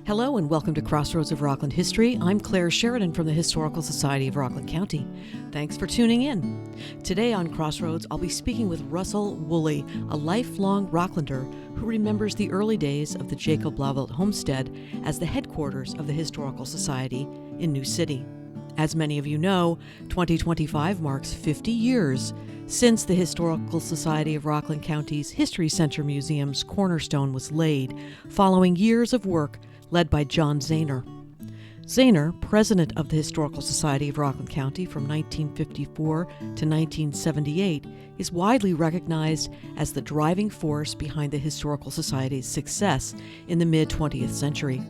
Hello and welcome to Crossroads of Rockland History. I'm Claire Sheridan from the Historical Society of Rockland County. Thanks for tuning in. Today on Crossroads, I'll be speaking with Russell Woolley, a lifelong Rocklander who remembers the early days of the Jacob Blauvelt homestead as the headquarters of the Historical Society in New City. As many of you know, 2025 marks 50 years since the Historical Society of Rockland County's History Center Museum's cornerstone was laid, following years of work led by John Zehner. Zehner, president of the Historical Society of Rockland County from 1954 to 1978, is widely recognized as the driving force behind the Historical Society's success in the mid-20th century.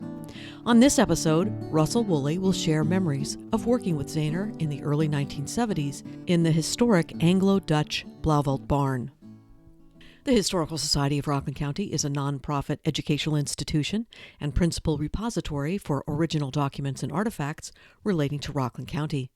On this episode, Russell Woolley will share memories of working with Zehner in the early 1970s in the historic Anglo-Dutch Blauvelt Barn. The Historical Society of Rockland County is a nonprofit educational institution and principal repository for original documents and artifacts relating to Rockland County.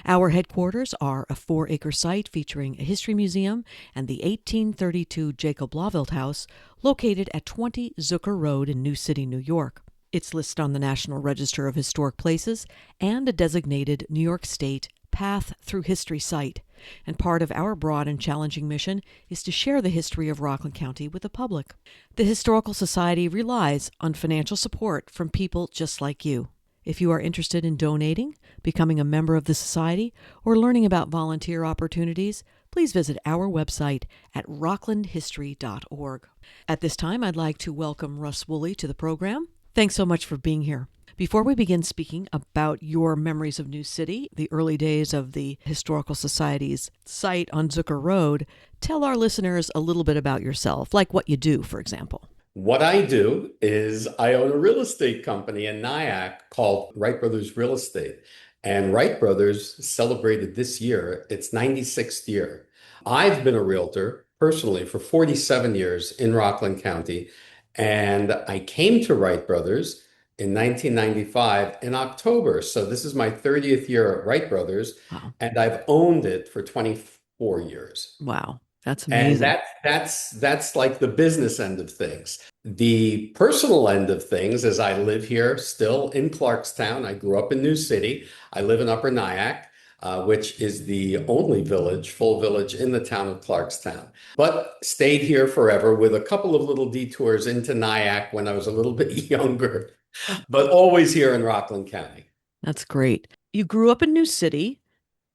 Our headquarters are a 4-acre site featuring a history museum and the 1832 Jacob Blauvelt House located at 20 Zucker Road in New City, New York. It's listed on the National Register of Historic Places and a designated New York State Path Through History site, and part of our broad and challenging mission is to share the history of Rockland County with the public. The Historical Society relies on financial support from people just like you. If you are interested in donating, becoming a member of the Society, or learning about volunteer opportunities, please visit our website at rocklandhistory.org. At this time, I'd like to welcome Russ Woolley to the program. Thanks so much for being here. Before we begin speaking about your memories of New City, the early days of the Historical Society's site on Zucker Road, tell our listeners a little bit about yourself, like what you do, for example. What I do is I own a real estate company in Nyack called Wright Brothers Real Estate. And Wright Brothers celebrated this year its 96th year. I've been a realtor personally for 47 years in Rockland County. And I came to Wright Brothers in 1995 in October. So this is my 30th year at Wright Brothers. Wow. And I've owned it for 24 years. Wow. That's amazing. And that's like the business end of things. The personal end of things is I live here still in Clarkstown. I grew up in New City. I live in Upper Nyack, which is the only full village in the town of Clarkstown. But stayed here forever with a couple of little detours into Nyack when I was a little bit younger, but always here in Rockland County. That's great. You grew up in New City.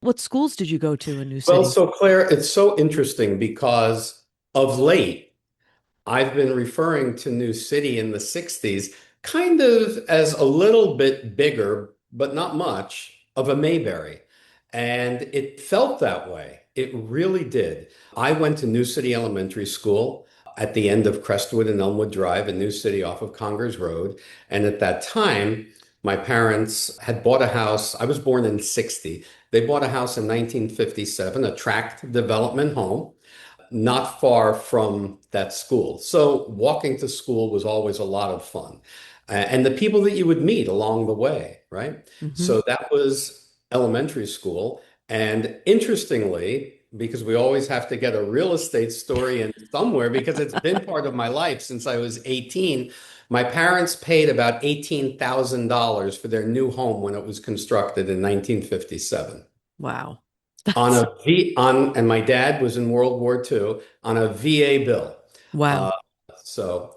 What schools did you go to in New City? Well, so Claire, it's so interesting because of late, I've been referring to New City in the 60s kind of as a little bit bigger, but not much, of a Mayberry. And it felt that way. It really did. I went to New City Elementary School at the end of Crestwood and Elmwood Drive in New City off of Congers Road. And at that time, my parents had bought a house. I was born in 60. They bought a house in 1957, a tract development home, not far from that school. So walking to school was always a lot of fun. And the people that you would meet along the way, right? Mm-hmm. So that was elementary school. And interestingly, because we always have to get a real estate story in somewhere because it's been part of my life since I was 18. My parents paid about $18,000 for their new home when it was constructed in 1957. Wow. And my dad was in World War II on a VA bill. Wow.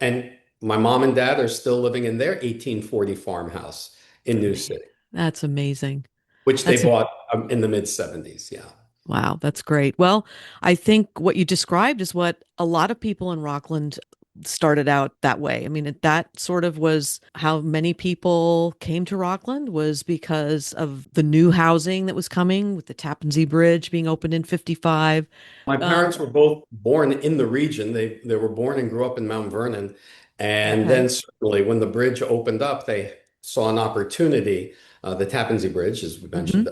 And my mom and dad are still living in their 1840 farmhouse in New City. That's amazing. Which they bought in the mid-70s, yeah. Wow, that's great. Well, I think what you described is what a lot of people in Rockland started out that way. I mean, that sort of was how many people came to Rockland, was because of the new housing that was coming with the Tappan Zee Bridge being opened in 55. My parents were both born in the region. They were born and grew up in Mount Vernon. And then certainly when the bridge opened up, they saw an opportunity. The Tappan Zee Bridge, as we mentioned,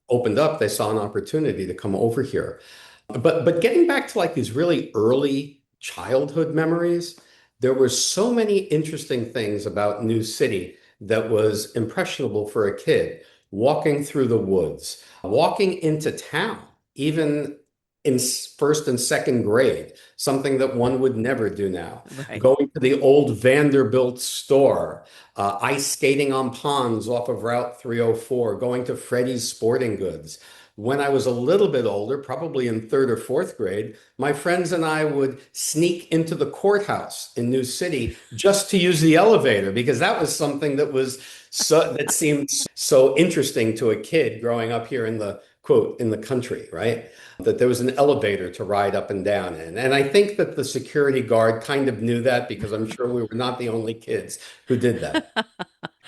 opened up. They saw an opportunity to come over here. But getting back to like these really early childhood memories, there were so many interesting things about New City that was impressionable for a kid. Walking through the woods, walking into town, even in first and second grade, something that one would never do now. Right. Going to the old Vanderbilt store, ice skating on ponds off of Route 304, going to Freddie's Sporting Goods. When I was a little bit older, probably in third or fourth grade, my friends and I would sneak into the courthouse in New City just to use the elevator because that was something that seemed so interesting to a kid growing up here in the quote in the country, right? That there was an elevator to ride up and down in. And I think that the security guard kind of knew that because I'm sure we were not the only kids who did that.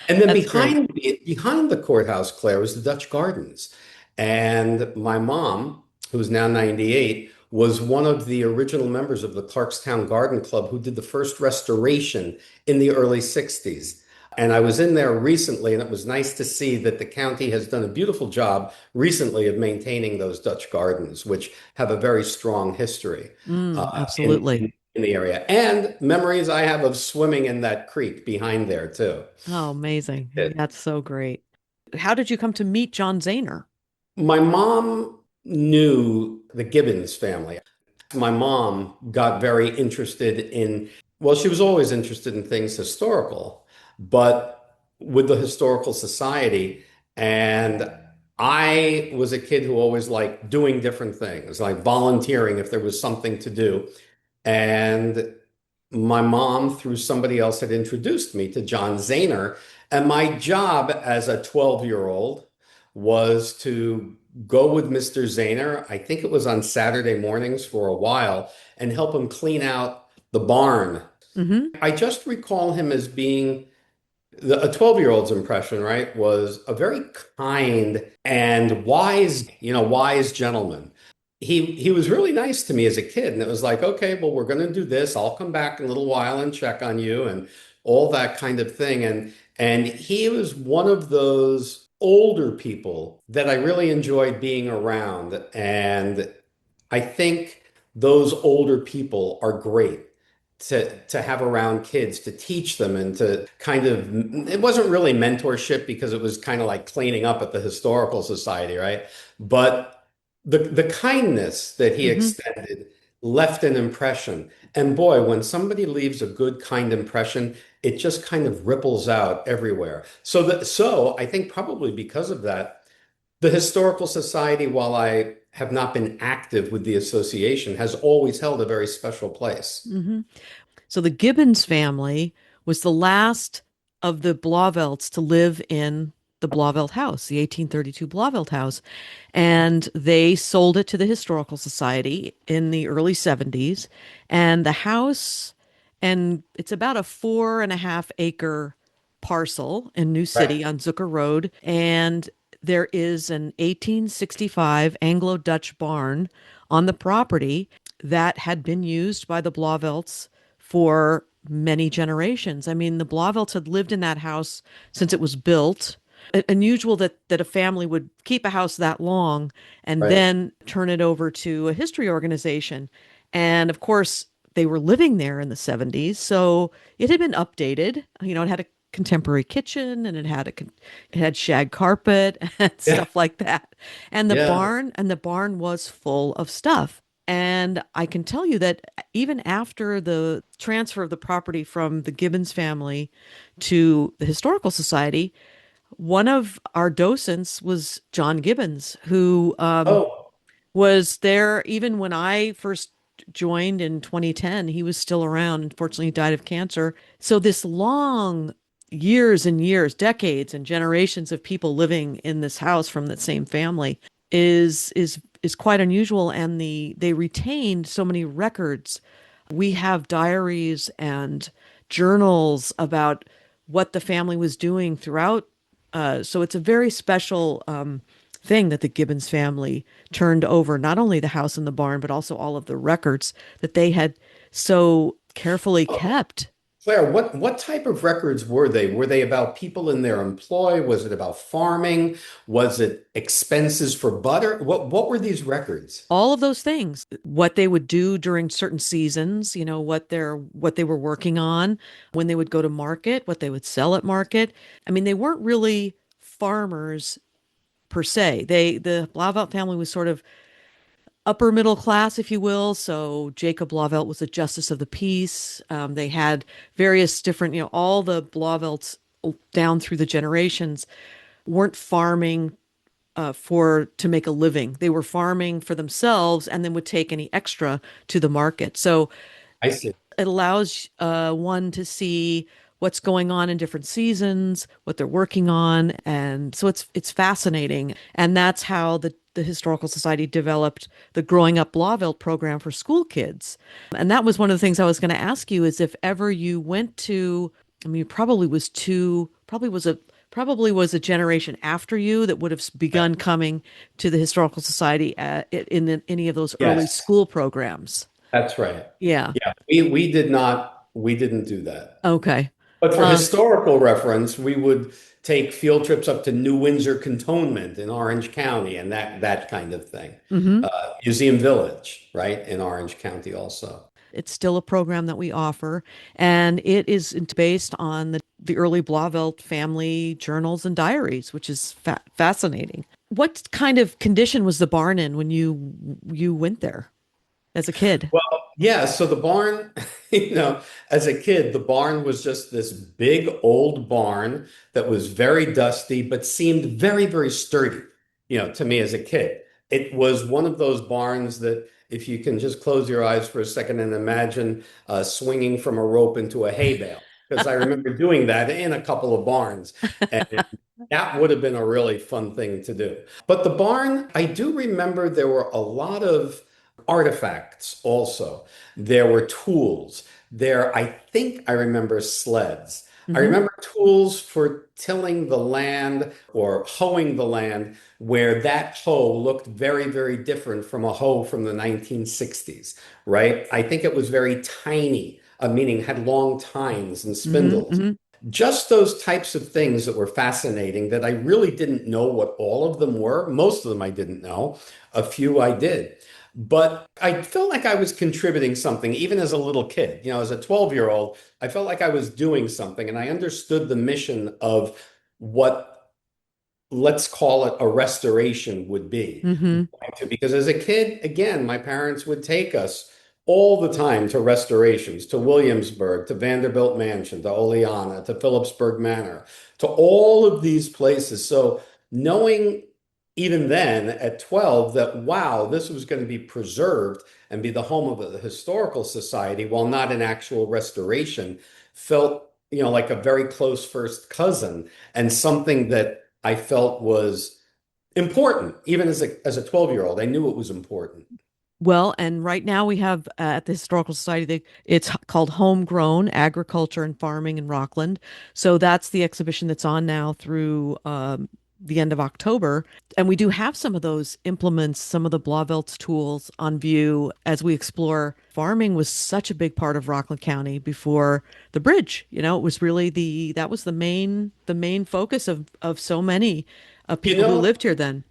And then That's great. behind the courthouse, Claire, was the Dutch Gardens. And my mom, who's now 98, was one of the original members of the Clarkstown Garden Club who did the first restoration in the early 60s. And I was in there recently, and it was nice to see that the county has done a beautiful job recently of maintaining those Dutch gardens, which have a very strong history Absolutely. in the area. And memories I have of swimming in that creek behind there, too. Oh, amazing. It- That's so great. How did you come to meet John Zehner? My mom knew the Gibbons family. My mom got very interested in, well, she was always interested in things historical, but with the Historical Society. And I was a kid who always liked doing different things, like volunteering if there was something to do. And my mom, through somebody else, had introduced me to John Zehner. And my job as a 12-year-old was to go with Mr. Zehner. I think it was on Saturday mornings for a while and help him clean out the barn. Hmm. I just recall him as being a 12-year-old's impression, right, was a very kind and wise gentleman. He was really nice to me as a kid, and it was like, okay, well, we're going to do this. I'll come back in a little while and check on you and all that kind of thing. And he was one of those older people that I really enjoyed being around. And I think those older people are great to have around kids to teach them and to kind of it wasn't really mentorship because it was kind of like cleaning up at the historical society, right? But the kindness that he Hmm. extended left an impression. And boy, when somebody leaves a good, kind impression, it just kind of ripples out everywhere. So I think probably because of that, the Historical Society, while I have not been active with the association, has always held a very special place. Hmm. So the Gibbons family was the last of the Blauvelts to live in the Blauvelt house, the 1832 Blauvelt house. And they sold it to the Historical Society in the early 70s. And the house, and it's about a 4.5 acre parcel in New Right. City on Zucker Road. And there is an 1865 Anglo-Dutch barn on the property that had been used by the Blauvelts for many generations. I mean, the Blauvelts had lived in that house since it was built. Unusual that a family would keep a house that long and Right. then turn it over to a history organization. And of course, they were living there in the 70s, so it had been updated. It had a contemporary kitchen and it had shag carpet and Yeah. stuff like that. And the Yeah. barn was full of stuff. And I can tell you that even after the transfer of the property from the Gibbons family to the Historical Society, one of our docents was John Gibbons, who Oh, was there even when I first joined in 2010. He was still around. Unfortunately, he died of cancer. So this long years and years, decades and generations of people living in this house from that same family is quite unusual. And they retained so many records. We have diaries and journals about what the family was doing throughout. So it's a very special thing that the Gibbons family turned over, not only the house and the barn, but also all of the records that they had so carefully kept. Claire, what type of records were they? Were they about people in their employ? Was it about farming? Was it expenses for butter? What were these records? All of those things, what they would do during certain seasons, what they were working on, when they would go to market, what they would sell at market. I mean, they weren't really farmers per se. The Blauvelt family was sort of upper middle class, if you will. So Jacob Blauvelt was a justice of the peace. They had various different, all the Blauvelts down through the generations weren't farming for to make a living. They were farming for themselves and then would take any extra to the market. So I see. it allows one to see what's going on in different seasons, what they're working on, and so it's fascinating. And that's how the Historical Society developed the Growing Up Blauvelt program for school kids. And that was one of the things I was going to ask you is if ever you went to, I mean, probably was a generation after you that would have begun coming to the Historical Society any of those early Yes, school programs. that's right. Yeah. Yeah, we didn't do that. Okay. But for Uh, historical reference, we would take field trips up to New Windsor Cantonment in Orange County and that kind of thing. mhm. Museum Village, right, in Orange County also. It's still a program that we offer, and it is based on the early Blauvelt family journals and diaries, which is fascinating. What kind of condition was the barn in when you went there as a kid? Well, yeah, so the barn, as a kid, the barn was just this big old barn that was very dusty, but seemed very, very sturdy, to me as a kid. It was one of those barns that if you can just close your eyes for a second and imagine swinging from a rope into a hay bale, because I remember doing that in a couple of barns, and that would have been a really fun thing to do. But the barn, I do remember there were a lot of artifacts also. There were tools. I think I remember sleds. I Hmm. remember tools for tilling the land or hoeing the land where that hoe looked very, very different from a hoe from the 1960s, right? I think it was very tiny, meaning had long tines and Hmm. spindles. Hmm. Just those types of things that were fascinating that I really didn't know what all of them were. Most of them I didn't know. A few I did. But I felt like I was contributing something, even as a little kid. As a 12-year-old, I felt like I was doing something, and I understood the mission of what, let's call it, a restoration would be. Hmm. Because as a kid, again, my parents would take us all the time to restorations, to Williamsburg, to Vanderbilt Mansion, to Oleana, to Phillipsburg Manor, to all of these places. So knowing even then at 12 that, wow, this was going to be preserved and be the home of the Historical Society, while not an actual restoration, felt, like a very close first cousin and something that I felt was important, even as a 12-year-old. I knew it was important. Well, and right now we have at the Historical Society, it's called Homegrown Agriculture and Farming in Rockland. So that's the exhibition that's on now through the end of October. And we do have some of those implements, some of the Blauvelt's tools on view as we explore. Farming was such a big part of Rockland County before the bridge. It was really that was the main focus of so many You people who know, lived here then.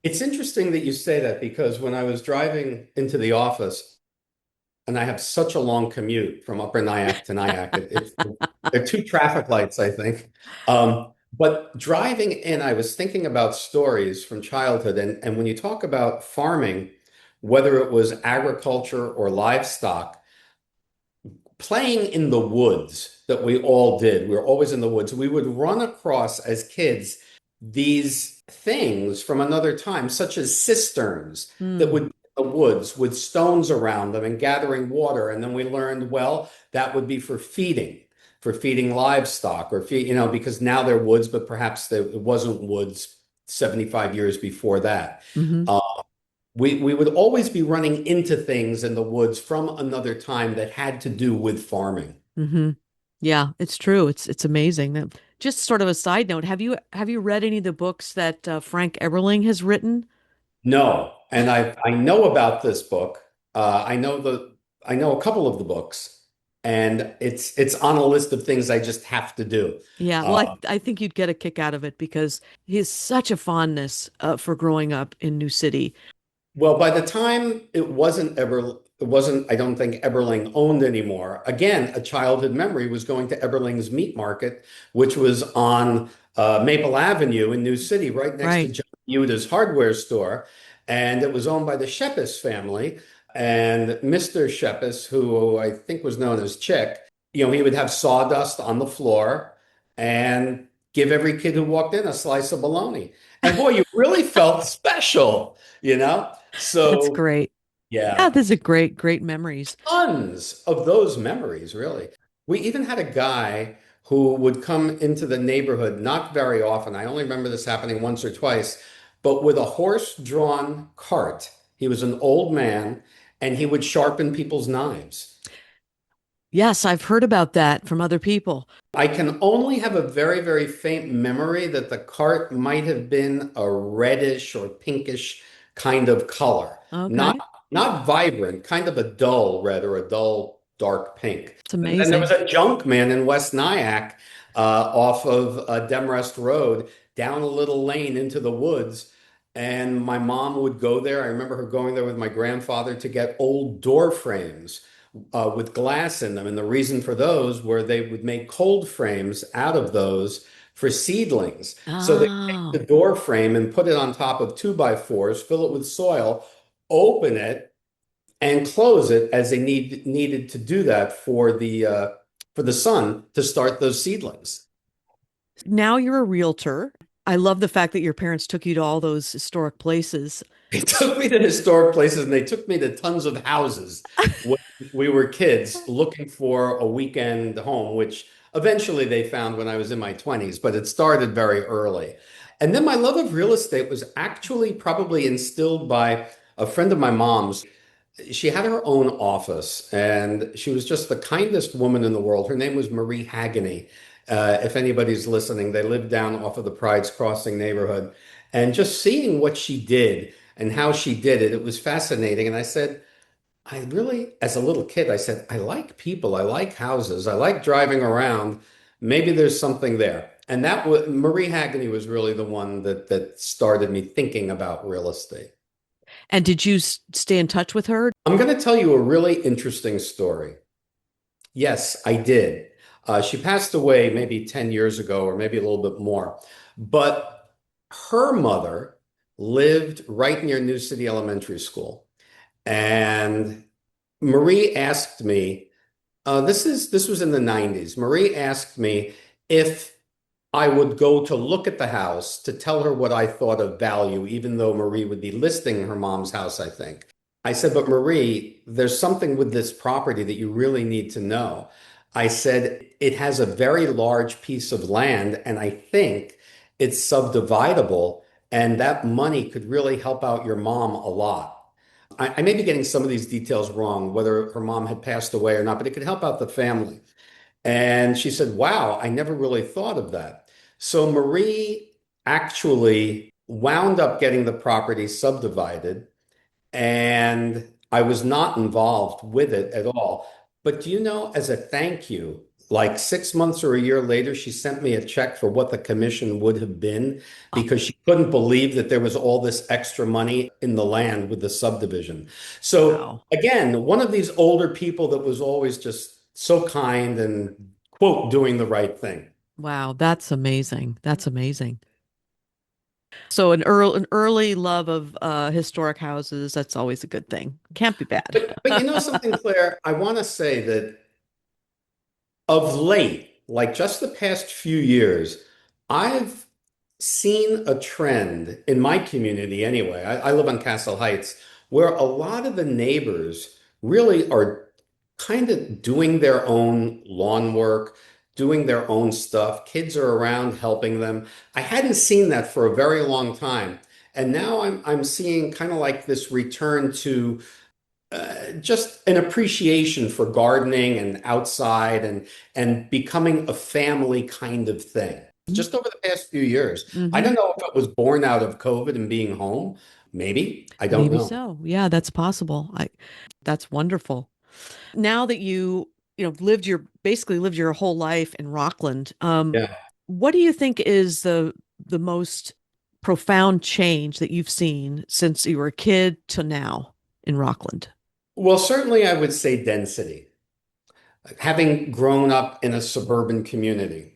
it's interesting that you say that because when I was driving into the office, and I have such a long commute from Upper Nyack to Nyack, there are two traffic lights, I think. But driving in, I was thinking about stories from childhood, and when you talk about farming, whether it was agriculture or livestock, playing in the woods that we all did. We were always in the woods. We would run across as kids these things from another time, such as cisterns that Hmm. would be in the woods with stones around them and gathering water. And then we learned, well, that would be for feeding livestock or because now they're woods, but perhaps it wasn't woods 75 years before that. Hmm. Uh, we would always be running into things in the woods from another time that had to do with farming. Hmm. Yeah, it's true. It's amazing. Just sort of a side note, have you read any of the books that Frank Eberling has written? No, and I know about this book. I know a couple of the books, and it's on a list of things I just have to do. Yeah, well, Uh, I think you'd get a kick out of it because he has such a fondness for growing up in New City. well, by the time it wasn't, I don't think Eberling owned anymore. Again, a childhood memory was going to Eberling's Meat Market, which was on Maple Avenue in New City, right next to Right. John Utah's hardware store. and it was owned by the Shepis family. And Mr. Shepis, who I think was known as Chick, he would have sawdust on the floor and give every kid who walked in a slice of bologna. And boy, you really felt special, you know? That's So, great. Yeah, yeah, these are great, great memories. tons of those memories, really. We even had a guy who would come into the neighborhood, not very often. I only remember this happening once or twice, but with a horse-drawn cart. He was an old man, and he would sharpen people's knives. Yes, I've heard about that from other people. I can only have a very, very faint memory that the cart might have been a reddish or pinkish kind of color. Not Okay. not vibrant, kind of a dull red or a dull dark pink. It's And then there was amazing. a junk man in West Nyack off of Demrest Road down a little lane into the woods. And my mom would go there. I remember her going there with my grandfather to get old door frames with glass in them. And the reason for those were they would make cold frames out of those for seedlings. So they take the Oh, door frame and put it on top of 2x4s, fill it with soil, open it, and close it as they needed to do that for the sun to start those seedlings. now you're a realtor. I love the fact that your parents took you to all those historic places. They took me to historic places and they took me to tons of houses when we were kids looking for a weekend home, which eventually they found when I was in my 20s, but it started very early. And then my love of real estate was actually probably instilled by a friend of my mom's. She had her own office and she was just the kindest woman in the world. Her name was Marie Hagany. If anybody's listening, they lived down off of the Pride's Crossing neighborhood. And just seeing what she did and how she did it, it was fascinating. And I said, I really, as a little kid, I said, I like people, I like houses, I like driving around. Maybe there's something there. And that was Marie Hagany was really the one that started me thinking about real estate. And did you stay in touch with her? I'm going to tell you a really interesting story. Yes, I did. She passed away maybe 10 years ago, or maybe a little bit more. But her mother lived right near New City Elementary School. And Marie asked me, this was in the 90s. Marie asked me if I would go to look at the house to tell her what I thought of value, even though Marie would be listing her mom's house, I think. I said, but Marie, there's something with this property that you really need to know. I said, it has a very large piece of land, and I think it's subdividable, and that money could really help out your mom a lot. I may be getting some of these details wrong, whether her mom had passed away or not, but it could help out the family. And she said, wow, I never really thought of that. So Marie actually wound up getting the property subdivided, and I was not involved with it at all. But do you know, as a thank you, like 6 months or a year later, she sent me a check for what the commission would have been Oh, because she couldn't believe that there was all this extra money in the land with the subdivision. So wow. again, one of these older people that was always just so kind and quote doing the right thing. Wow, that's amazing. That's amazing. So an early love of historic houses, that's always a good thing. Can't be bad. But you know something, Claire, I want to say that of late, like just the past few years, I've seen a trend in my community anyway. I live on Castle Heights, where a lot of the neighbors really are kind of doing their own lawn work, doing their own stuff. Kids are around helping them. I hadn't seen that for a very long time. And now I'm seeing kind of like this return to just an appreciation for gardening and outside and becoming a family kind of thing. Just over the past few years. I Mm-hmm. don't know if it was born out of COVID and being home. Maybe. I don't Maybe know. so. Yeah, that's possible. That's wonderful. Now that lived your basically lived your whole life in Rockland, Yeah. what do you think is the most profound change that you've seen since you were a kid to now in Rockland? Well, certainly I would say density. Having grown up in a suburban community.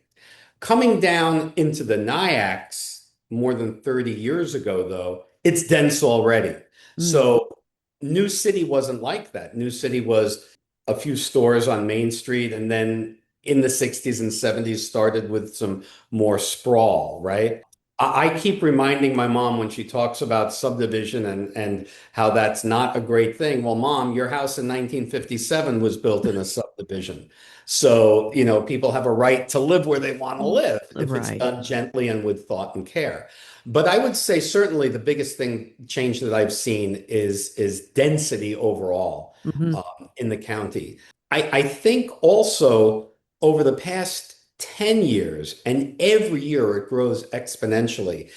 Coming down into the Nyaks more than 30 years ago, though, it's dense already. Mm. So New City wasn't like that. New City was a few stores on Main Street, and then in the 60s and 70s started with some more sprawl, right? I keep reminding my mom when she talks about subdivision and how that's not a great thing. Well, Mom, your house in 1957 was built in a subdivision. So, people have a right to live where they want to live if it's Right. done gently and with thought and care. But I would say certainly the biggest change that I've seen is density overall Hmm. in the county. I think also over the past 10 years, and every year it grows exponentially,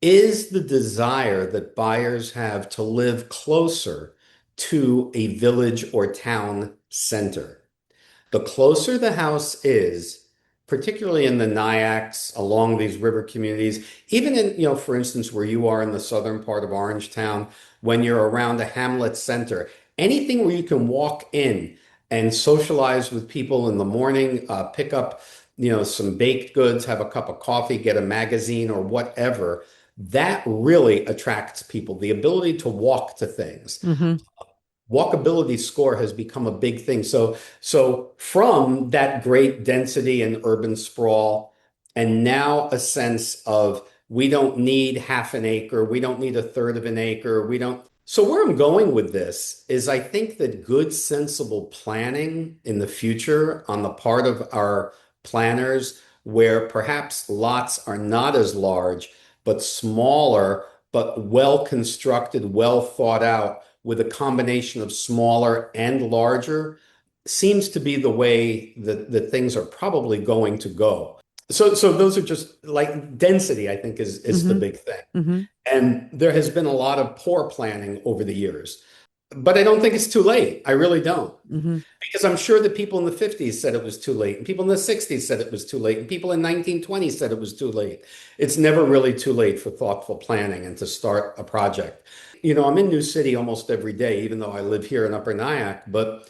is the desire that buyers have to live closer to a village or town center. The closer the house is, particularly in the Nyaks, along these river communities, even in, for instance, where you are in the southern part of Orangetown, when you're around a hamlet center, anything where you can walk in and socialize with people in the morning, pick up, some baked goods, have a cup of coffee, get a magazine or whatever, that really attracts people. The ability to walk to things. Hmm. Walkability score has become a big thing. So from that great density and urban sprawl, and now a sense of we don't need half an acre, we don't need a third of an acre, we don't. So where I'm going with this is I think that good, sensible planning in the future on the part of our planners, where perhaps lots are not as large, but smaller, but well constructed, well thought out with a combination of smaller and larger seems to be the way that things are probably going to go. So those are just like density, I think, is the Hmm. big thing. Hmm. And there has been a lot of poor planning over the years. But I don't think it's too late. I really don't. Hmm. Because I'm sure that people in the 50s said it was too late, and people in the 60s said it was too late, and people in 1920 said it was too late. It's never really too late for thoughtful planning and to start a project. I'm in New City almost every day, even though I live here in Upper Nyack. But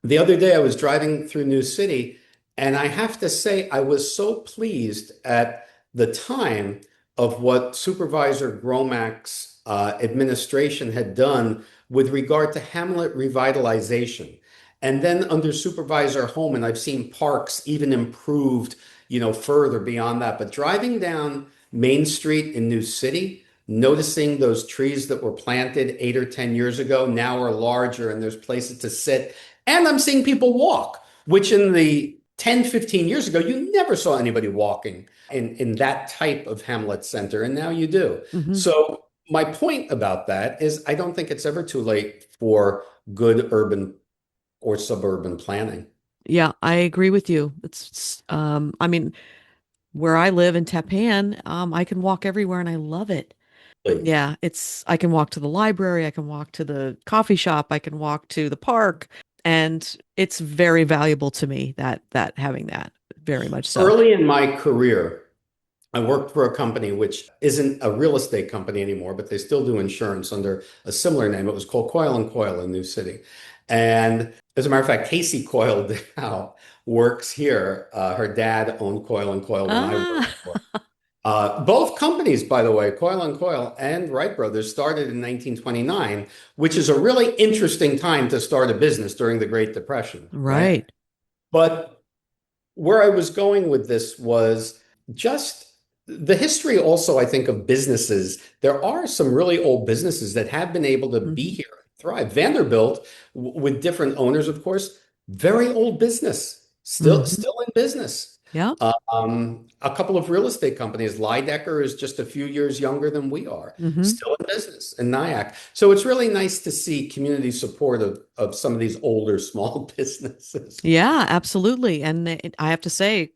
the other day I was driving through New City, and I have to say I was so pleased at the time of what Supervisor Gromack's administration had done with regard to Hamlet revitalization. And then under Supervisor Holman, I've seen parks even improved, further beyond that. But driving down Main Street in New City, noticing those trees that were planted 8 or 10 years ago now are larger and there's places to sit. And I'm seeing people walk, which in the 10, 15 years ago, you never saw anybody walking in that type of Hamlet center. And now you do. Hmm. So my point about that is I don't think it's ever too late for good urban or suburban planning. Yeah, I agree with you. I mean, where I live in Tapan, I can walk everywhere and I love it. Yeah, I can walk to the library, I can walk to the coffee shop, I can walk to the park, and it's very valuable to me that having that, very much so. Early in my career, I worked for a company which isn't a real estate company anymore, but they still do insurance under a similar name. It was called Coyle and Coyle in New City. And as a matter of fact, Casey Coyle now works here. Her dad owned Coyle and Coyle when I Ah, worked for. Both companies, by the way, Coyle and Coyle and Wright Brothers, started in 1929, which is a really interesting time to start a business during the Great Depression, right? right. But where I was going with this was just the history also, I think, of businesses. There are some really old businesses that have been able to be Hmm. here and thrive. Vanderbilt, with different owners, of course, very old business, still Hmm. still in business. Yeah. A couple of real estate companies, Lydecker is just a few years younger than we are, Hmm. still in business in Nyack. So it's really nice to see community support of some of these older small businesses. Yeah, absolutely. And I have to say,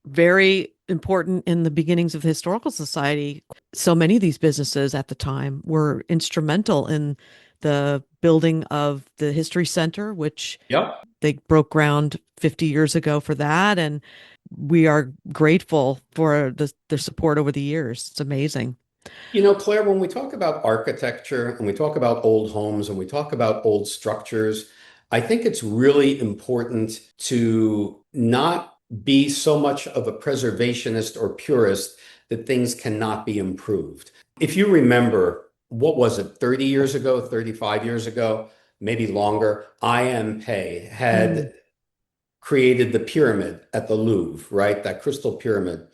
very important in the beginnings of the Historical Society. So many of these businesses at the time were instrumental in the building of the History Center, which Yep. they broke ground 50 years ago for that. And we are grateful for their support over the years. It's amazing. Claire, when we talk about architecture and we talk about old homes and we talk about old structures, I think it's really important to not be so much of a preservationist or purist that things cannot be improved. If you remember, what was it, 30 years ago, 35 years ago, maybe longer, I.M. Pei Mm. had created the pyramid at the Louvre, right? That crystal pyramid.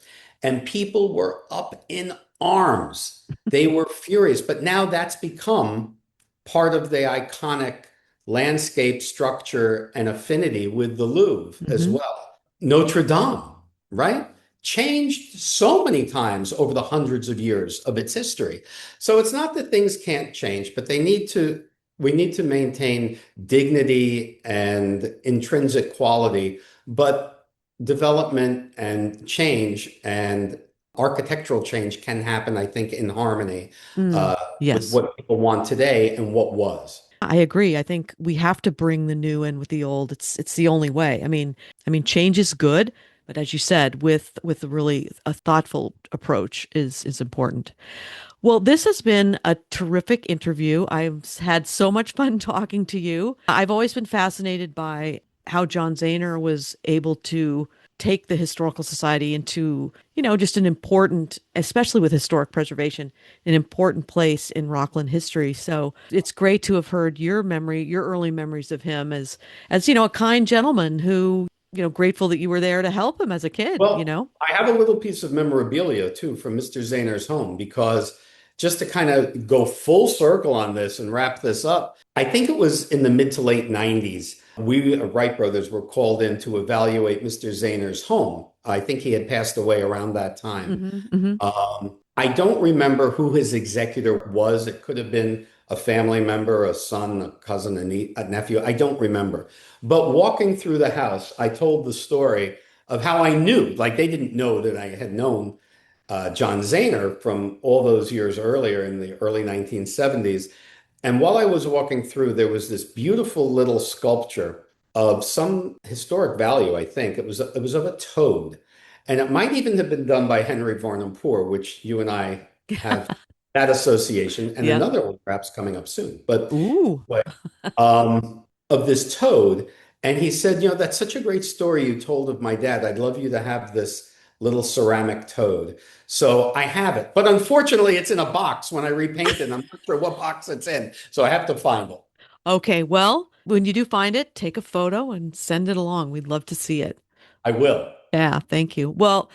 And people were up in arms. They were furious. But now that's become part of the iconic landscape structure and affinity with the Louvre as Hmm. well. Notre Dame, right? Changed so many times over the hundreds of years of its history. So it's not that things can't change, but we need to maintain dignity and intrinsic quality, but development and change and architectural change can happen, I think, in harmony Mm. with Yes. what people want today and what was. I agree. I think we have to bring the new in with the old. It's the only way. I mean, change is good, but as you said, with really a thoughtful approach is important. Well, this has been a terrific interview. I've had so much fun talking to you. I've always been fascinated by how John Zehner was able to take the Historical Society into, just an important, especially with historic preservation, an important place in Rockland history. So it's great to have heard your early memories of him as, a kind gentleman who, grateful that you were there to help him as a kid. Well, I have a little piece of memorabilia too from Mr. Zahner's home because just to kind of go full circle on this and wrap this up, I think it was in the mid to late 90s. We Wright brothers were called in to evaluate Mr. Zahner's home. I think he had passed away around that time. Hmm. Hmm. I don't remember who his executor was. It could have been a family member, a son, a cousin, a nephew. I don't remember. But walking through the house, I told the story of how I knew, like they didn't know that I had known John Zehner from all those years earlier in the early 1970s. And while I was walking through, there was this beautiful little sculpture of some historic value, I think. It was of a toad. And it might even have been done by Henry Varnum Poor, which you and I have that association, and Yeah. another one perhaps coming up soon. But Ooh. anyway, of this toad. And he said, that's such a great story you told of my dad. I'd love you to have this little ceramic toad. So I have it. But unfortunately, it's in a box when I repaint it. I'm not sure what box it's in. So I have to find it. Okay, well, when you do find it, take a photo and send it along. We'd love to see it. I will. Yeah, thank you. Well,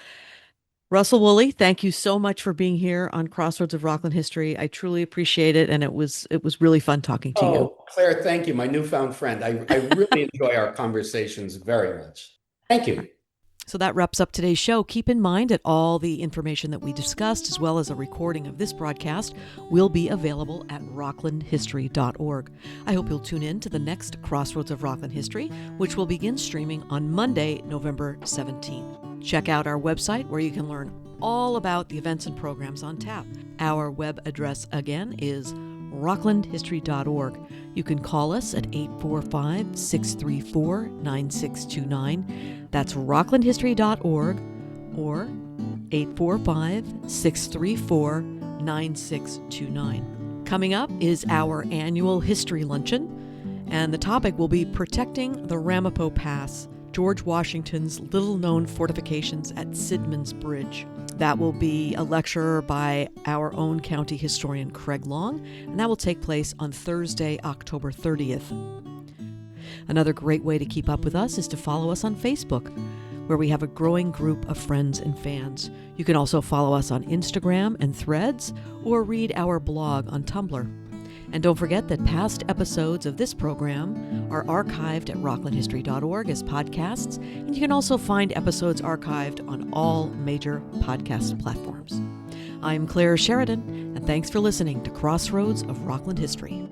Russell Woolley, thank you so much for being here on Crossroads of Rockland History. I truly appreciate it, and it was really fun talking to you. Oh, Claire, thank you, my newfound friend. I really enjoy our conversations very much. Thank you. So that wraps up today's show. Keep in mind that all the information that we discussed, as well as a recording of this broadcast, will be available at rocklandhistory.org. I hope you'll tune in to the next Crossroads of Rockland History, which will begin streaming on Monday, November 17th. Check out our website where you can learn all about the events and programs on tap. Our web address again is rocklandhistory.org. You can call us at 845-634-9629. That's rocklandhistory.org or 845-634-9629. Coming up is our annual History Luncheon, and the topic will be Protecting the Ramapo Pass, George Washington's little-known fortifications at Sidman's Bridge. That will be a lecture by our own county historian, Craig Long, and that will take place on Thursday, October 30th. Another great way to keep up with us is to follow us on Facebook, where we have a growing group of friends and fans. You can also follow us on Instagram and Threads, or read our blog on Tumblr. And don't forget that past episodes of this program are archived at rocklandhistory.org as podcasts, and you can also find episodes archived on all major podcast platforms. I'm Claire Sheridan, and thanks for listening to Crossroads of Rockland History.